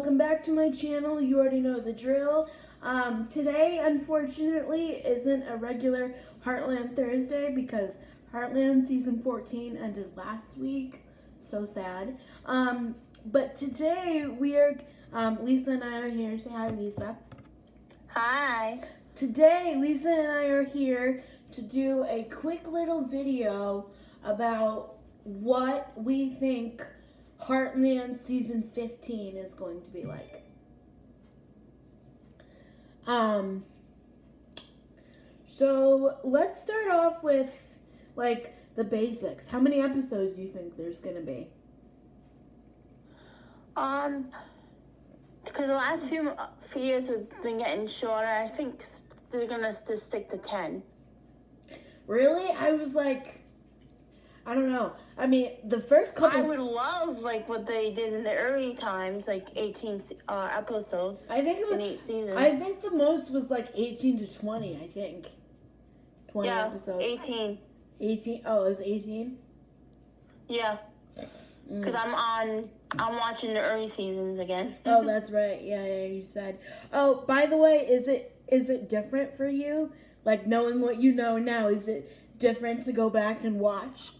welcome back to my channel. You already know the drill. Today, unfortunately, isn't a regular Heartland Thursday because Heartland season 14 ended last week. So sad. But today we are, Lisa and I are here. Say hi, Lisa. Hi. Today, Lisa and I are here to do a quick little video about what we think Heartland season 15 is going to be like. So let's start off with like the basics. How many episodes do you think there's gonna be? Because the last few years we've been getting shorter, I think they're gonna just stick to 10. Really? I was like, I don't know. I mean, the first couple. I would love like what they did in the early times, like 18 episodes. I think it was in each season. I think the most was like 18 to 20. I think 20 yeah, episodes. 18. 18. Oh, it was 18. Yeah. Because I'm watching the early seasons again. Oh, that's right. Yeah, you said. Oh, by the way, is it different for you? Like knowing what you know now, is it different to go back and watch?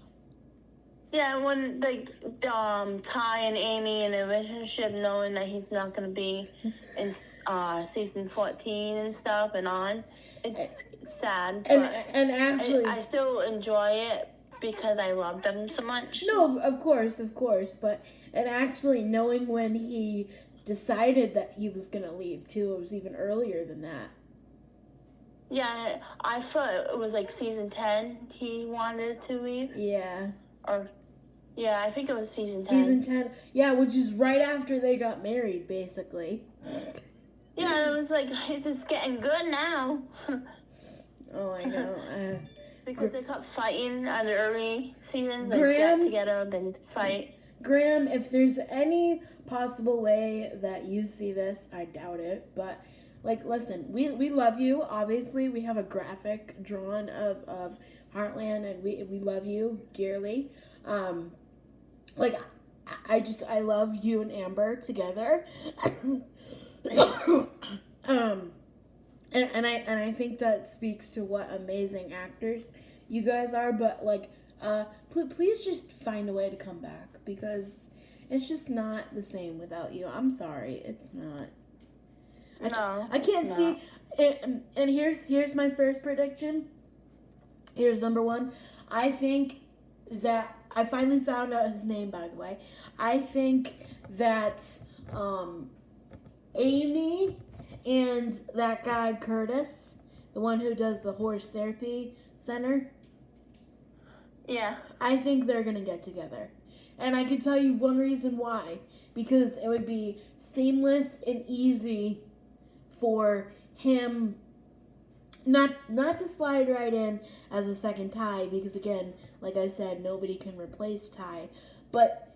Yeah, when like Ty and Amy in a relationship, knowing that he's not gonna be in season 14 and stuff and on, it's sad. And actually, I still enjoy it because I love them so much. No, of course, but and actually knowing when he decided that he was gonna leave too, it was even earlier than that. Yeah, I thought it was like season 10 he wanted to leave. Yeah. Yeah, I think it was season 10. Season 10, yeah, which is right after they got married, basically. Yeah, it was like, it's getting good now. Oh, I know. Because they kept fighting on the early seasons, like get together, then fight. Graham, if there's any possible way that you see this, I doubt it, but like, listen, we love you. Obviously, we have a graphic drawn of Heartland, and we love you dearly. Like, I love you and Amber together. And I think that speaks to what amazing actors you guys are. But like, please just find a way to come back because it's just not the same without you. I'm sorry, it's not. I can't see. And here's my first prediction. Here's number one. I think that I finally found out his name, by the way. I think that Amy and that guy Curtis, the one who does the horse therapy center. Yeah. I think they're gonna get together. And I can tell you one reason why. Because it would be seamless and easy for him not to slide right in as a second Ty, because again, like I said, nobody can replace Ty. But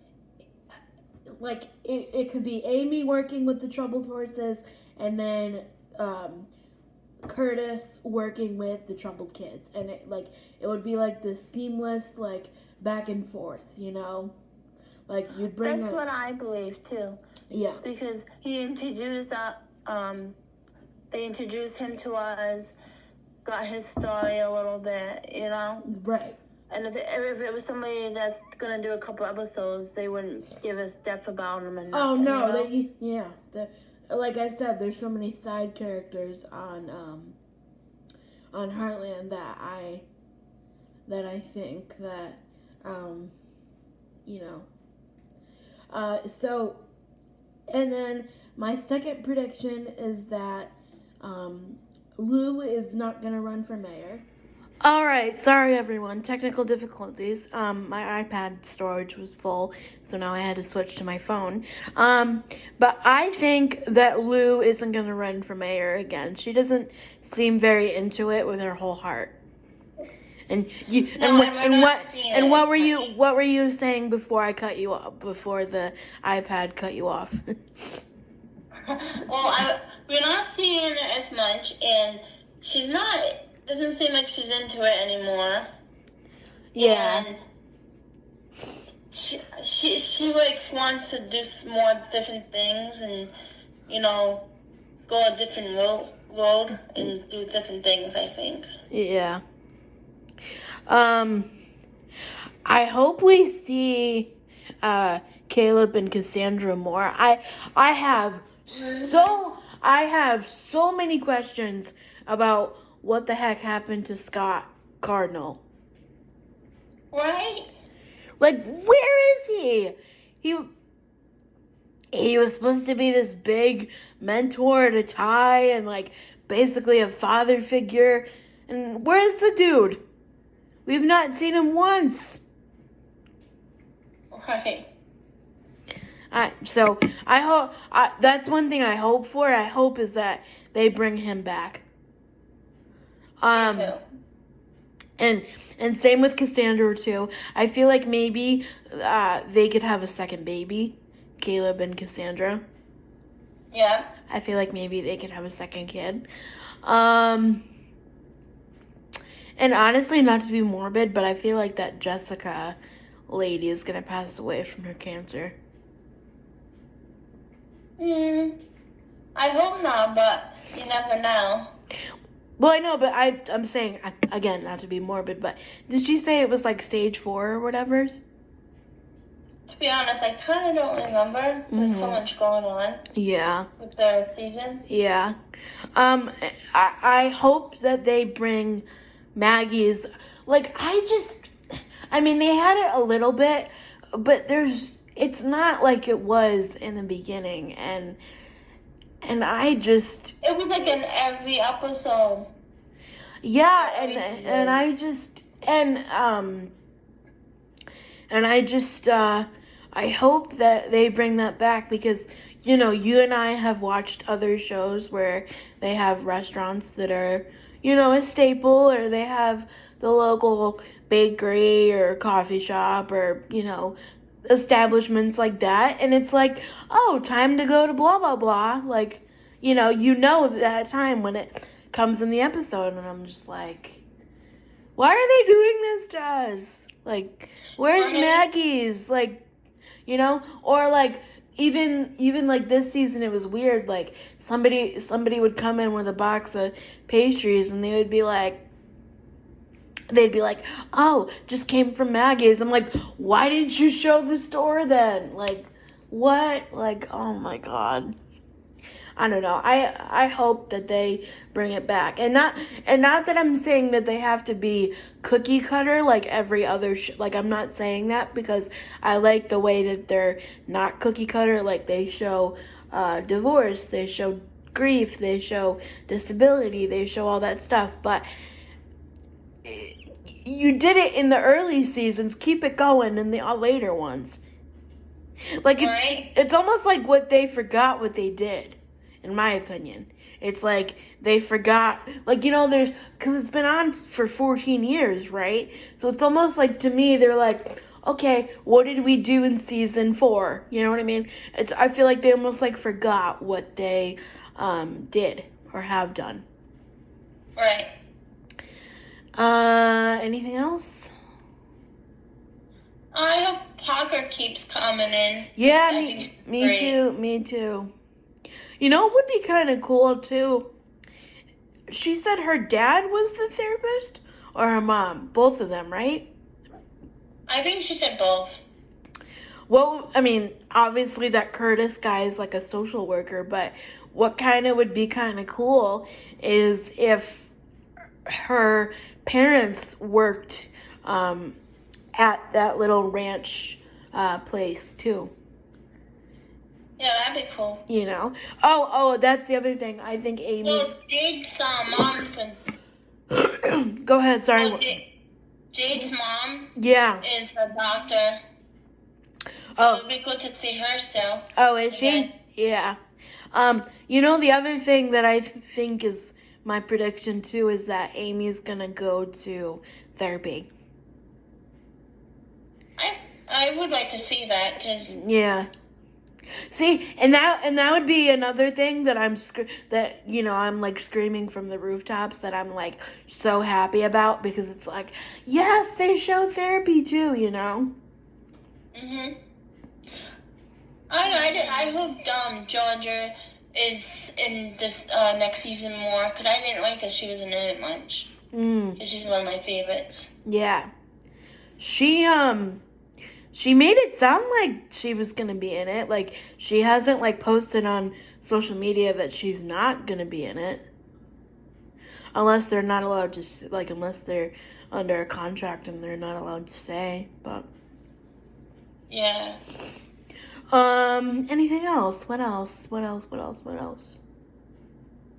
like it could be Amy working with the troubled horses, and then Curtis working with the troubled kids, and it would be like this seamless like back and forth, you know, like you'd bring. That's what I believe too. Yeah. Because he introduced that. They introduced him to us, got his story a little bit, you know. Right. And if it was somebody that's gonna do a couple episodes, they wouldn't give us depth about him and. Oh no! You know? Like I said, there's so many side characters on Heartland that I think that you know. So, and then my second prediction is that Lou is not gonna run for mayor. All right, sorry everyone, technical difficulties. My iPad storage was full, so now I had to switch to my phone. But I think that Lou isn't gonna run for mayor again. She doesn't seem very into it with her whole heart. And what were you saying before I cut you off? Before the iPad cut you off? Well, we're not seeing it as much, and she's not. Doesn't seem like she's into it anymore. Yeah. And she like wants to do more different things and, you know, go a different road and do different things, I think. Yeah. I hope we see Caleb and Cassandra more. I have so many questions about what the heck happened to Scott Cardinal. Right? Like, where is he? He was supposed to be this big mentor to Ty and like basically a father figure. And where's the dude? We've not seen him once. Right. So I hope that's one thing I hope for. I hope is that they bring him back. Me too. And same with Cassandra too. I feel like maybe they could have a second baby, Caleb and Cassandra. Yeah. I feel like maybe they could have a second kid. And honestly, not to be morbid, but I feel like that Jessica lady is gonna pass away from her cancer. I hope not, but you never know. Well, I know, but I'm saying, again, not to be morbid, but did she say it was like stage 4 or whatever? To be honest, I kind of don't remember. There's so much going on. Yeah. With the season. Yeah. I hope that they bring Maggie's, like, I mean, they had it a little bit, but it's not like it was in the beginning, and I just... It was like in every episode. Yeah, and I just... I hope that they bring that back because, you know, you and I have watched other shows where they have restaurants that are, you know, a staple, or they have the local bakery or coffee shop or, you know, establishments like that. And it's like, oh, time to go to blah, blah, blah. Like, you know that time when it comes in the episode. And I'm just like, why are they doing this to us? Like, where's Maggie's? Like, you know, or like even like this season, it was weird. Like somebody would come in with a box of pastries, and they'd be like, oh, just came from Maggie's. I'm like, why didn't you show the store then? Like, what? Like, oh my God. I don't know. I hope that they bring it back, and not that I'm saying that they have to be cookie cutter like every other like I'm not saying that, because I like the way that they're not cookie cutter. Like they show divorce, they show grief, they show disability, they show all that stuff. But you did it in the early seasons. Keep it going in the later ones. Like it's almost like what they forgot what they did. In my opinion, it's like they forgot, like, you know, because it's been on for 14 years, right? So it's almost like, to me, they're like, okay, what did we do in season 4? You know what I mean? I feel like they almost like forgot what they did or have done. Right. Anything else? I hope Parker keeps coming in. Yeah, me too. You know what would be kind of cool, too? She said her dad was the therapist, or her mom. Both of them, right? I think she said both. Well, I mean, obviously that Curtis guy is like a social worker, but what kind of would be kind of cool is if her parents worked at that little ranch place, too. Yeah, that'd be cool. You know? Oh, that's the other thing. I think Amy's... Well, Jade's mom's and... Go ahead, sorry. Well, Jade's mom is a doctor. So it'd be good to see her still. Oh, is she? Yeah. You know, the other thing that I think is my prediction, too, is that Amy's gonna go to therapy. I would like to see that, because... Yeah. See, and that would be another thing that I'm like screaming from the rooftops that I'm like so happy about, because it's like, yes, they show therapy too, you know. Mhm. I hope Georgia is in this next season more, because I didn't like that she wasn't in it much. Because she's one of my favorites. Yeah. She made it sound like she was going to be in it. Like, she hasn't, like, posted on social media that she's not going to be in it. Unless they're not allowed to, like, unless they're under a contract and they're not allowed to say, but. Yeah. Anything else? What else?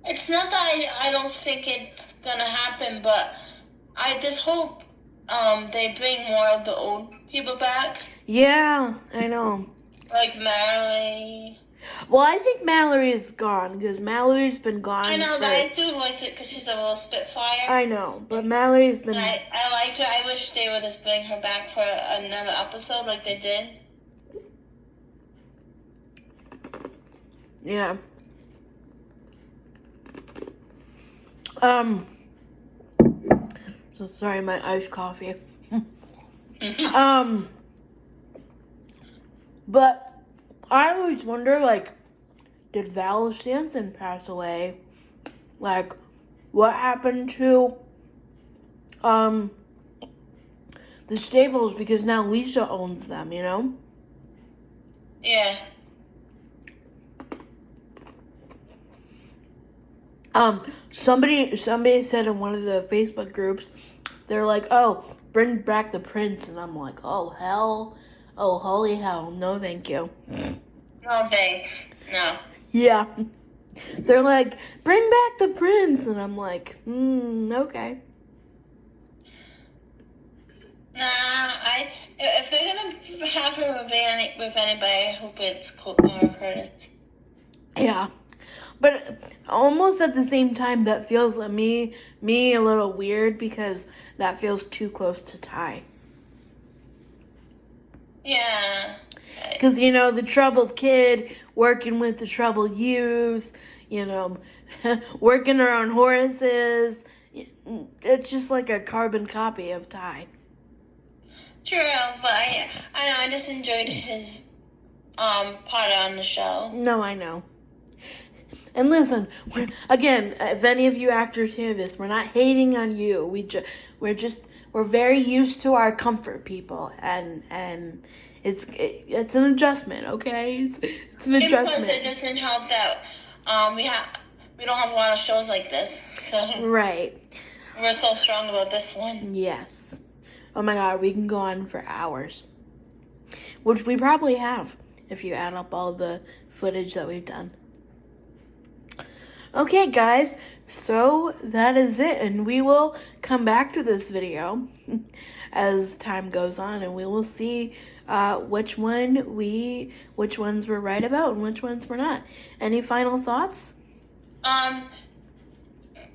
It's not that I don't think it's gonna happen, but I just hope they bring more of the old people back. Yeah, I know. Like Mallory. Well, I think Mallory is gone, because Mallory's been gone. I know, but I do like it because she's a little spitfire. I know, but Mallory's been. I liked her. I wish they would just bring her back for another episode like they did. Yeah. So sorry, my iced coffee. But I always wonder, like, did Val Sanson pass away? Like, what happened to the stables, because now Lisa owns them, you know? Yeah. Somebody said in one of the Facebook groups, they're like, oh, bring back the prince. And I'm like, oh, hell. Oh, holy hell. No, thank you. No, thanks. No. Yeah. They're like, bring back the prince. And I'm like, okay. Nah, if they're going to have her with anybody, I hope it's Curtis. Yeah. But almost at the same time, that feels me a little weird, because that feels too close to Ty. Yeah. Because, you know, the troubled kid working with the troubled youth, you know, working around horses. It's just like a carbon copy of Ty. True, but I just enjoyed his part on the show. No, I know. And listen, again, if any of you actors hear this, we're not hating on you. We're very used to our comfort, people, and it's an adjustment, okay? It's an adjustment. Plus, it doesn't help that we don't have a lot of shows like this, so right. We're so strong about this one. Yes. Oh my God, we can go on for hours, which we probably have if you add up all the footage that we've done. Okay, guys, so that is it, and we will come back to this video as time goes on, and we will see which ones we're right about and which ones we're not. Any final thoughts?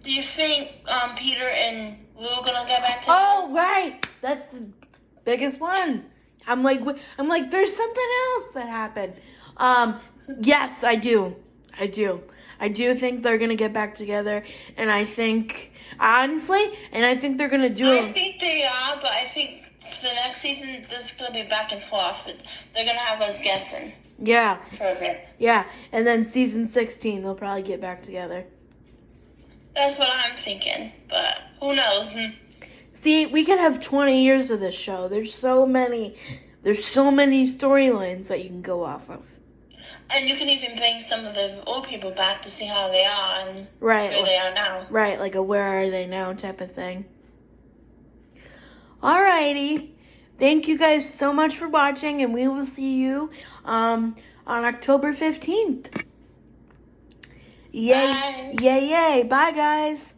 Do you think Peter and Lou are gonna get back together? Oh, right, that's the biggest one. I'm like, there's something else that happened. Yes, I do. I do think they're going to get back together, and I think, honestly, they're going to do I think they are, but I think the next season, there's going to be back and forth. They're going to have us guessing. Yeah. For a bit. Yeah, and then season 16, they'll probably get back together. That's what I'm thinking, but who knows? See, we could have 20 years of this show. There's so many storylines that you can go off of. And you can even bring some of the old people back to see how they are and right, where they are now. Right, like a where are they now type of thing. Alrighty. Thank you guys so much for watching, and we will see you on October 15th. Yay. Bye. Yay. Bye, guys.